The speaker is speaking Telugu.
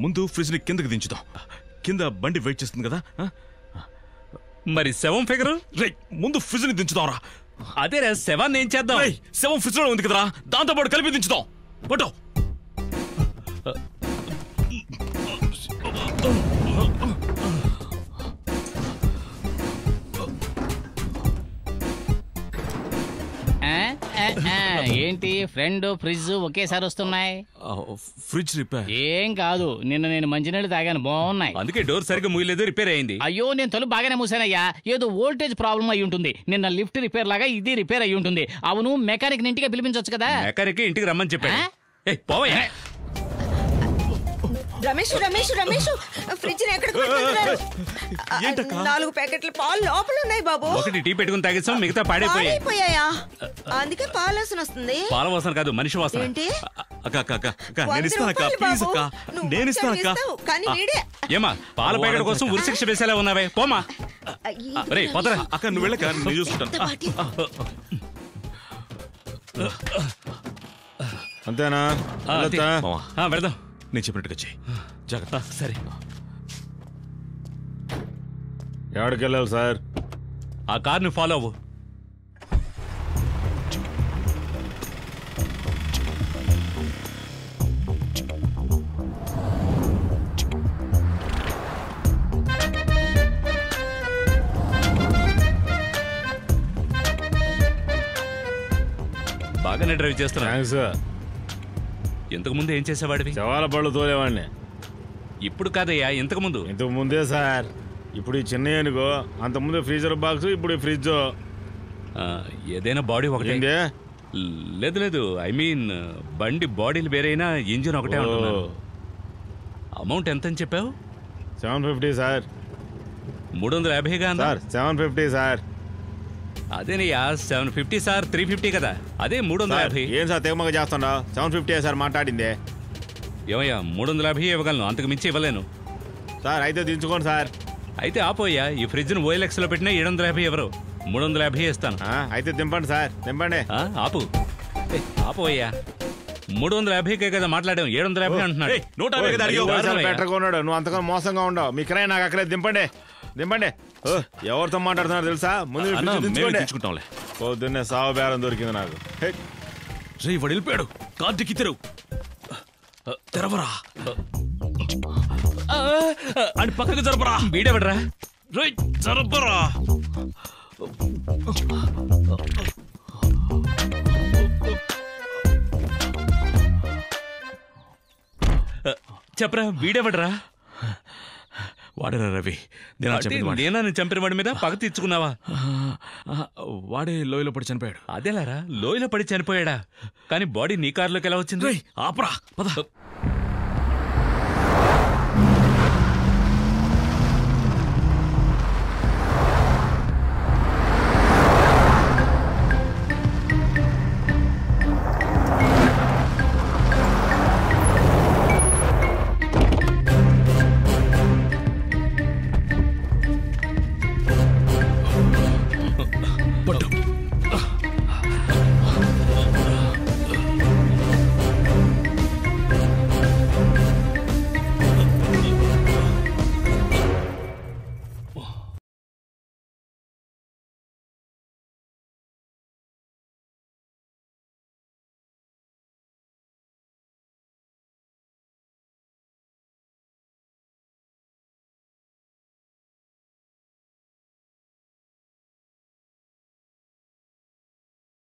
ముందు ఫ్రిడ్జ్ ని కిందకి దించుదాం. కింద బండి వెయిట్ చేస్తుంది కదా. మరి శవం ఫిగరు ముందు ఫ్రిడ్జ్ ని దించుదాంరా. అదే శవాన్ని ఏం చేద్దాం? శవం ఫ్రిడ్జ్ లో ఉంది కదరా, దాంతో పాటు కలిపి దించుదాం. పట్టు. ఏంటి ఫ్రెండ్ ఫ్రిడ్జ్ ఒకేసారి వస్తున్నాయి? ఫ్రిడ్జ్ రిపేర్ ఏం కాదు, నిన్న నేను మంచినీళ్ళు తాగాను, బాగున్నాయి. అందుకే డోర్ సరిగ్గా మూయలేదు, రిపేర్ అయింది. అయ్యో నేను తలుపు బాగానే మూసానయ్యా, ఏదో వోల్టేజ్ ప్రాబ్లం అయి ఉంటుంది. నిన్న లిఫ్ట్ రిపేర్ లాగా ఇది రిపేర్ అయి ఉంటుంది. అవును, మెకానిక్ ఇంటికి పిలిపించవచ్చు కదా. మెకానిక్ ఇంటికి రమ్మని చెప్పాడు. పోవయ్యా. రమేష్ రమేష్ రమేష్ ఫ్రిడ్జ్ ఎక్కడికి పెట్టుకుంటున్నారు? 4 ప్యాకెట్ల పాలు లోపల ఉన్నాయి బాబు. ఒకటి టీ పెట్టుకుని తాగేసాం, మిగతా పాడైపోయాయా? అందుకే పాల వాసన వస్తుంది. పాల వాసన కాదు, మనిషి వాసన. ఏంటి? ఏమా పాల ప్యాకెట్ కోసం ఉరిశిక్ష వేసేలా ఉన్నావే, పోమా. రే పోతరా. అక్క నువ్వు వెళ్ళక నేను చూసుకుంటాను. అంతేనా? వెళదాం. నేను చెప్పినట్టుగా చెయ్యి, జాగ్రత్త. సరే. ఎక్కడికి వెళ్ళాలి సార్? ఆ కార్ని ఫాలో అవ్వు. బాగానే డ్రైవ్ చేస్తున్నా. ఇంతకు ముందు ఏం చేసేవాడివి? శవాల బళ్ళు తోలేవాడిని. ఇప్పుడు కాదయ్యా, ఇంతకు ముందే సార్. ఇప్పుడు ఈ చిన్న ఏనుగో, అంతకుముందు ఫ్రీజర్ బాక్స్, ఇప్పుడు ఫ్రిడ్జ్. ఏదైనా బాడీ ఒకటే? లేదు లేదు, ఐ మీన్ బండి బాడీలు వేరైనా ఇంజిన్ ఒకటే ఉంటున్నాను. అమౌంట్ ఎంత అని చెప్పావు? 750 సార్. 350గా సార్? 750 సార్. అదేనయ్యా 750 సార్, 350 కదా. అదే 350. ఏం సార్ తెగమగ చేస్తున్నా? 750 సార్ మాట్లాడిందే. ఏమయ్యా 350 ఇవ్వగలను, అంతకు మించి ఇవ్వలేను. సార్ అయితే దించుకోండి సార్. అయితే ఆపోయ్యా, ఈ ఫ్రిడ్జ్ ను OLX లో పెట్టినా 750 ఎవరు, 350 ఇస్తాను. అయితే దింపండి సార్, దింపండి. ఆపు, ఆపోయ్యా. 350కే కదా మాట్లాడాం, 750 అంటున్నాడు. 150 పెట్టకున్నాడు. నువ్వు అంతగా మోసంగా ఉండవు. మీ కిరాయి నాకు అక్కడే దింపండి, దింపండి. ఎవరితో మాట్లాడుతున్నారు తెలుసా? ముందు దించుకుంటాంలే. పొద్దున్నే సాగు బేరం దొరికింది నాకు. రే వాడు వెళ్ళిపోయాడు, కార్డుకి తెరవు. తెరవరా అని పక్కకు జరపరా. వీడెవడరా? రే జరపరా. చెప్పరా, వీడెవడరా? వాడేరా రవి. నేనా చంపిన వాడి మీద పగ తీర్చుకున్నావా? వాడే లోయలో పడి చనిపోయాడు. అదేలారా, లోయలో పడి చనిపోయాడా? కానీ బాడీ నీ కారులోకి ఎలా వచ్చింది? ఆపరా పద.